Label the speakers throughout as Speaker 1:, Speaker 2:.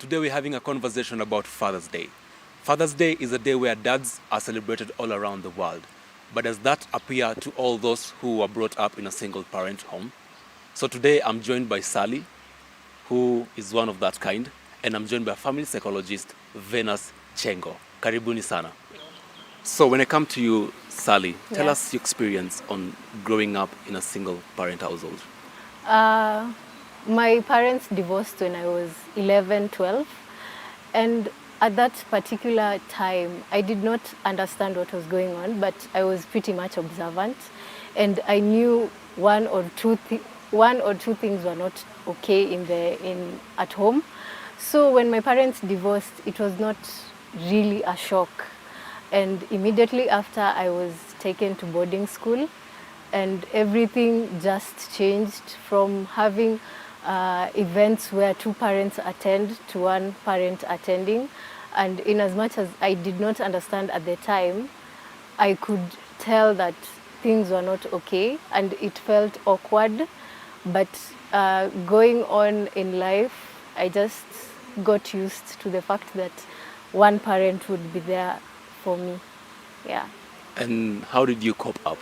Speaker 1: Today we're having a conversation about Father's Day. Father's Day is a day where dads are celebrated all around the world. But does that appear to all those who were brought up in a single-parent home? So today I'm joined by Sally, who is one of that kind, and I'm joined by family psychologist Venus Chengo. Karibuni sana. So when I come to you, Sally, tell us your experience on growing up in a single-parent household.
Speaker 2: My parents divorced when I was 11, 12. And at that particular time, I did not understand what was going on, but I was pretty much observant. And I knew one or two things were not okay at home. So when my parents divorced, it was not really a shock. And immediately after, I was taken to boarding school, and everything just changed from having events where two parents attend to one parent attending. And in as much as I did not understand at the time, I could tell that things were not okay and it felt awkward. But going on in life, I just got used to the fact that one parent would be there for me. Yeah.
Speaker 1: And how did you cope up?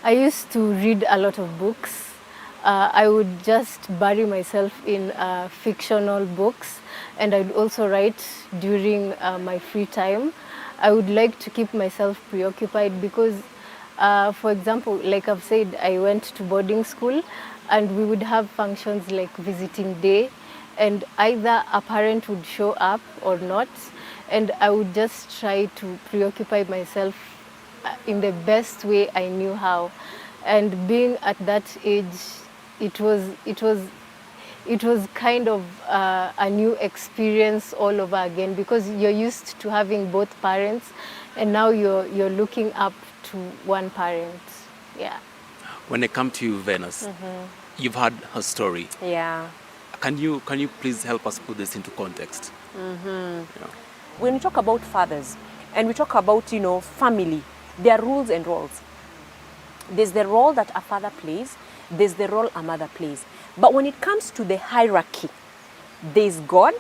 Speaker 2: I used to read a lot of books. I would just bury myself in fictional books, and I'd also write during my free time. I would like to keep myself preoccupied because, for example, like I've said, I went to boarding school and we would have functions like visiting day, and either a parent would show up or not, and I would just try to preoccupy myself in the best way I knew how. And being at that age, it was kind of a new experience all over again, because you're used to having both parents, and now you're looking up to one parent. Yeah.
Speaker 1: When I come to you, Venus, you've heard her story.
Speaker 3: Yeah.
Speaker 1: Can you please help us put this into context? Yeah.
Speaker 3: When we talk about fathers and we talk about, family, there are rules and roles. There's the role that a father plays, there's the role a mother plays. But when it comes to the hierarchy, there's God,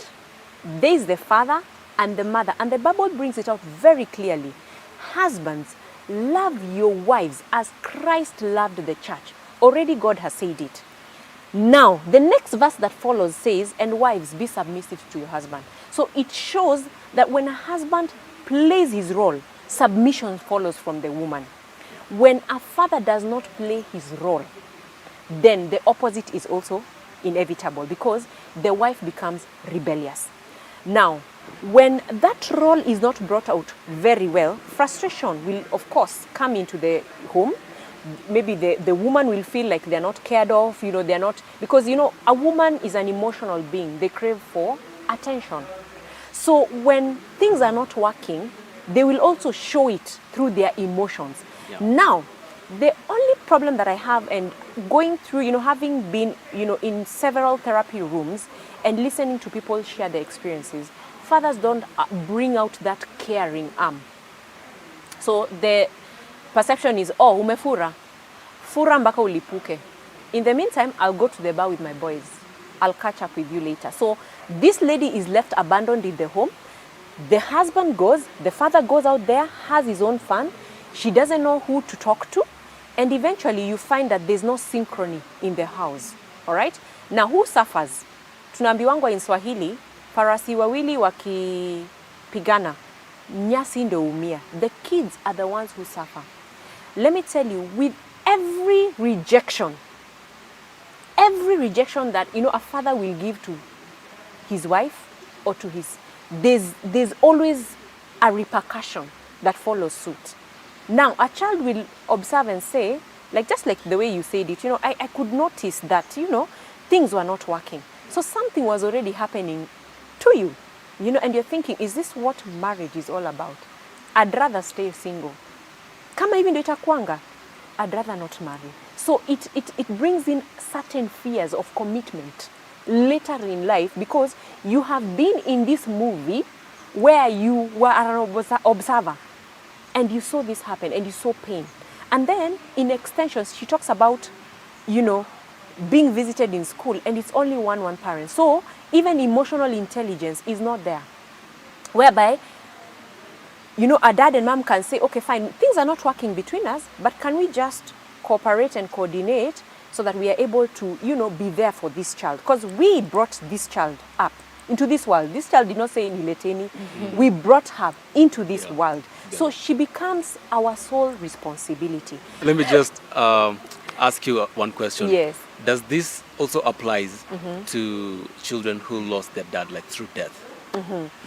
Speaker 3: there's the father and the mother. And the Bible brings it out very clearly. Husbands, love your wives as Christ loved the church. Already God has said it. Now, the next verse that follows says, and wives, be submissive to your husband. So it shows that when a husband plays his role, submission follows from the woman. When a father does not play his role, then the opposite is also inevitable, because the wife becomes rebellious. Now, when that role is not brought out very well, frustration will, of course, come into the home. Maybe the woman will feel like they're not cared of, they're not, because, a woman is an emotional being. They crave for attention. So when things are not working, they will also show it through their emotions. Yeah. Now, the only problem that I have, and going through, having been, in several therapy rooms and listening to people share their experiences, fathers don't bring out that caring arm. So the perception is, umefura, fura mpaka ulipuke. In the meantime, I'll go to the bar with my boys. I'll catch up with you later. So this lady is left abandoned in the home. The husband goes, the father goes out there, has his own fun. She doesn't know who to talk to. And eventually you find that there's no synchrony in the house. All right? Now, who suffers? Tunaambiwangwa in Swahili, farasi wawili wakipigana, nyasi ndio umia. The kids are the ones who suffer. Let me tell you, with every rejection that, a father will give to his wife or to his, there's always a repercussion that follows suit. Now, a child will observe and say, just like the way you said it, I could notice that, things were not working. So something was already happening to you, and you're thinking, is this what marriage is all about? I'd rather stay single. Kama hivi ndio itakuanga, I'd rather not marry. So it brings in certain fears of commitment later in life, because you have been in this movie where you were an observer. And you saw this happen and you saw pain. And then in extensions, she talks about, being visited in school, and it's only one parent. So even emotional intelligence is not there. Whereby, a dad and mom can say, okay, fine, things are not working between us, but can we just cooperate and coordinate so that we are able to, be there for this child? Because we brought this child up into this world. This child did not say Nileteni. We brought her into this world. So she becomes our sole responsibility.
Speaker 1: Let me just ask you one question.
Speaker 3: Yes.
Speaker 1: Does this also applies to children who lost their dad, like through death?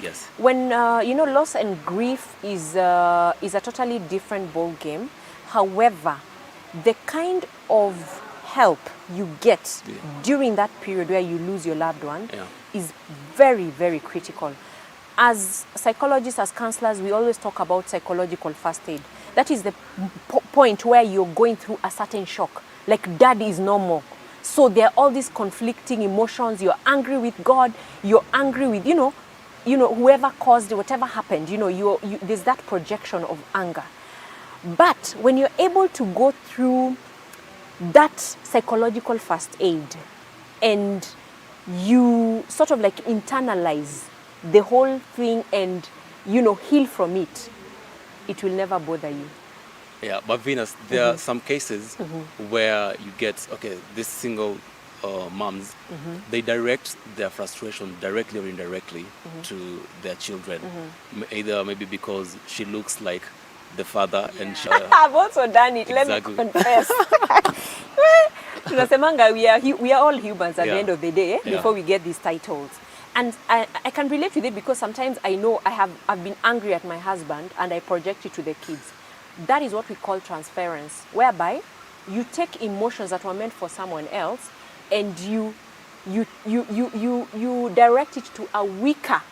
Speaker 1: Yes.
Speaker 3: When loss and grief is a totally different ball game. However, the kind of help you get during that period where you lose your loved one is very, very critical. As psychologists, as counselors, we always talk about psychological first aid. That is the point where you're going through a certain shock, like dad is no more. So there are all these conflicting emotions. You're angry with God. You're angry with, whoever caused it, whatever happened, there's that projection of anger. But when you're able to go through that psychological first aid and you sort of like internalize the whole thing and, heal from it, it will never bother you.
Speaker 1: Yeah, but Venus, there are some cases where you get, this single moms, they direct their frustration directly or indirectly to their children. Either maybe because she looks like the father and she...
Speaker 3: I've also done it,
Speaker 1: Exactly.
Speaker 3: let me confess. Tunasemanga, we are all humans at the end of the day before we get these titles. And I can relate with it because sometimes I know I've been angry at my husband and I project it to the kids. That is what we call transference, whereby you take emotions that were meant for someone else and you direct it to a weaker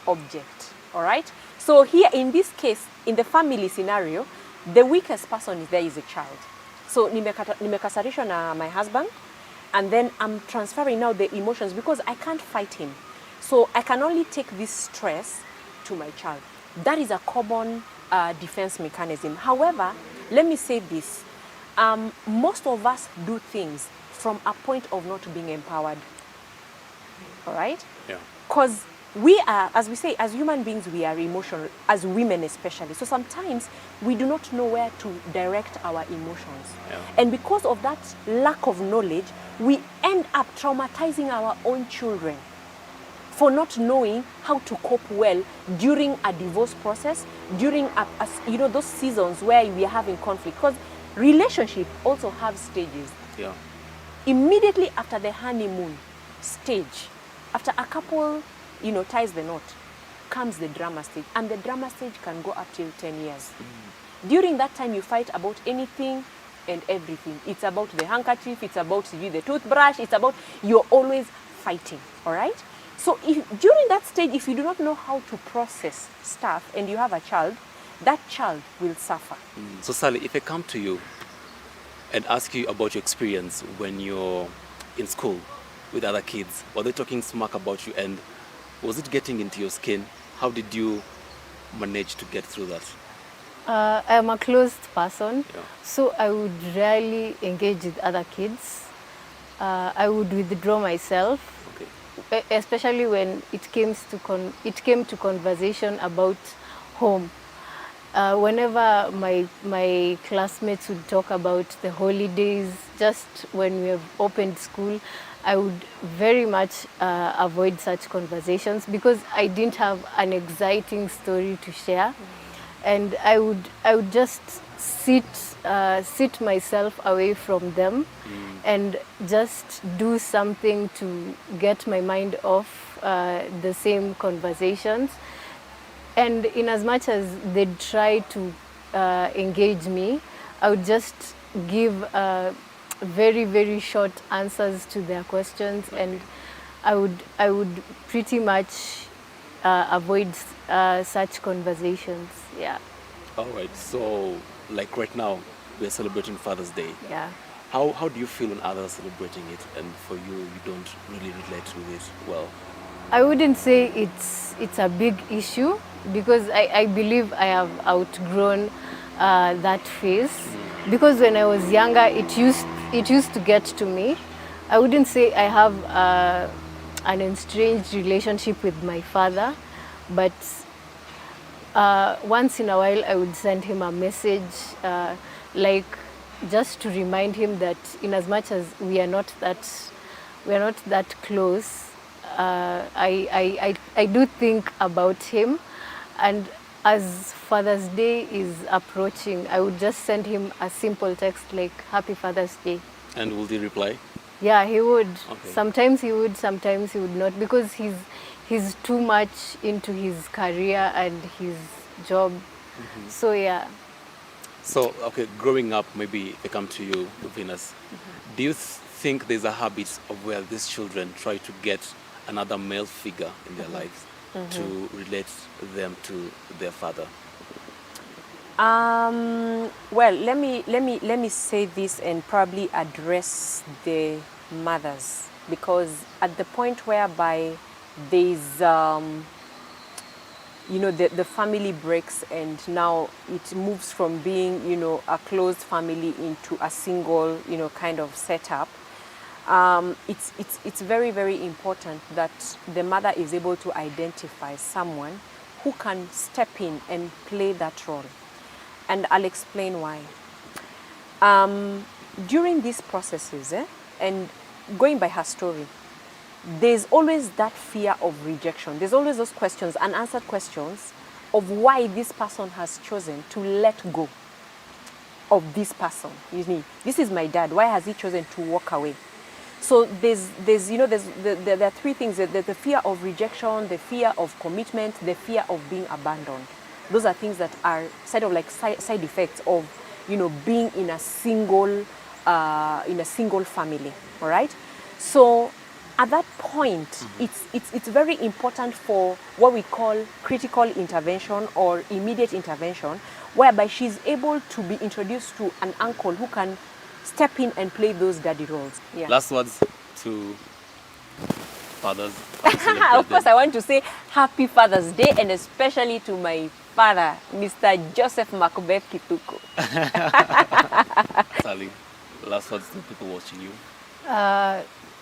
Speaker 3: object. All right? So here in this case, in the family scenario, the weakest person there is a child. So nimekasarishwa na my husband, and then I'm transferring now the emotions because I can't fight him. So I can only take this stress to my child. That is a common defense mechanism. However, let me say this. Most of us do things from a point of not being empowered. All right?
Speaker 1: Yeah.
Speaker 3: Because we are, as we say, as human beings, we are emotional, as women especially. So sometimes we do not know where to direct our emotions.
Speaker 1: Yeah.
Speaker 3: And because of that lack of knowledge, we end up traumatizing our own children for not knowing how to cope well during a divorce process, during those seasons where we are having conflict. Because relationship also have stages.
Speaker 1: Yeah.
Speaker 3: Immediately after the honeymoon stage, after a couple ties the knot, comes the drama stage. And the drama stage can go up till 10 years. During that time, you fight about anything and everything. It's about the handkerchief, it's about the toothbrush, it's about, you're always fighting, all right? So during that stage, if you do not know how to process stuff and you have a child, that child will suffer.
Speaker 1: So Sally, if I come to you and ask you about your experience when you're in school with other kids, were they talking smack about you and was it getting into your skin? How did you manage to get through that?
Speaker 2: I'm a closed person,
Speaker 1: Yeah.
Speaker 2: so I would rarely engage with other kids. I would withdraw myself, especially when it came to conversation about home. Whenever my classmates would talk about the holidays, just when we have opened school, I would very much avoid such conversations because I didn't have an exciting story to share. And I would just sit myself away from them and just do something to get my mind off the same conversations. And in as much as they'd try to engage me, I would just give very, very short answers to their questions, and I would pretty much avoid such conversations. Yeah.
Speaker 1: All right. So, like right now, we're celebrating Father's Day.
Speaker 2: Yeah.
Speaker 1: How do you feel when others are celebrating it, and for you don't really relate with it well?
Speaker 2: I wouldn't say it's a big issue because I believe I have outgrown that phase. Because when I was younger, it used to get to me, I wouldn't say I have an estranged relationship with my father, but once in a while I would send him a message, like just to remind him that in as much as we are not that close, I do think about him. And as Father's Day is approaching, I would just send him a simple text like Happy Father's Day.
Speaker 1: And will he reply?
Speaker 2: Yeah, he would.
Speaker 1: Okay.
Speaker 2: Sometimes he would, sometimes he would not, because he's too much into his career and his job. So yeah.
Speaker 1: So, okay, growing up, maybe they come to you, Venus. Do you think there's a habit of where these children try to get another male figure in their lives to relate them to their father?
Speaker 3: Well, let me say this and probably address the mothers, because at the point whereby there's the family breaks and now it moves from being a closed family into a single kind of setup. It's very, very important that the mother is able to identify someone who can step in and play that role. And I'll explain why. During these processes, and going by her story, there's always that fear of rejection. There's always those questions, unanswered questions, of why this person has chosen to let go of this person. This is my dad. Why has he chosen to walk away? So there are three things: the fear of rejection, the fear of commitment, the fear of being abandoned. Those are things that are side effects of being in a single family. All right. So at that point, it's very important for what we call critical intervention or immediate intervention, whereby she's able to be introduced to an uncle who can step in and play those daddy roles. Yeah.
Speaker 1: Last words to fathers.
Speaker 3: Of course, I want to say Happy Father's Day, and especially to my father, Mr. Joseph Macbeth Kituko.
Speaker 1: Sally, last words to people watching you.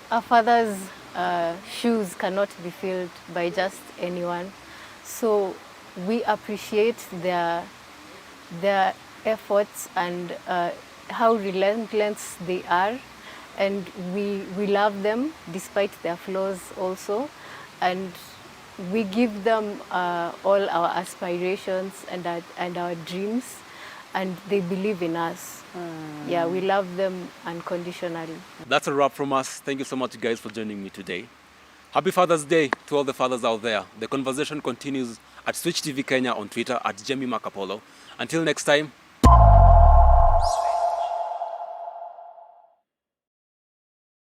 Speaker 2: A father's shoes cannot be filled by just anyone. So we appreciate their efforts and how relentless they are. And we love them despite their flaws also. And we give them all our aspirations and our dreams. And they believe in us. Yeah, we love them unconditionally.
Speaker 1: That's a wrap from us. Thank you so much, guys, for joining me today. Happy Father's Day to all the fathers out there. The conversation continues at Switch TV Kenya on Twitter, at Jamie Macapolo. Until next time,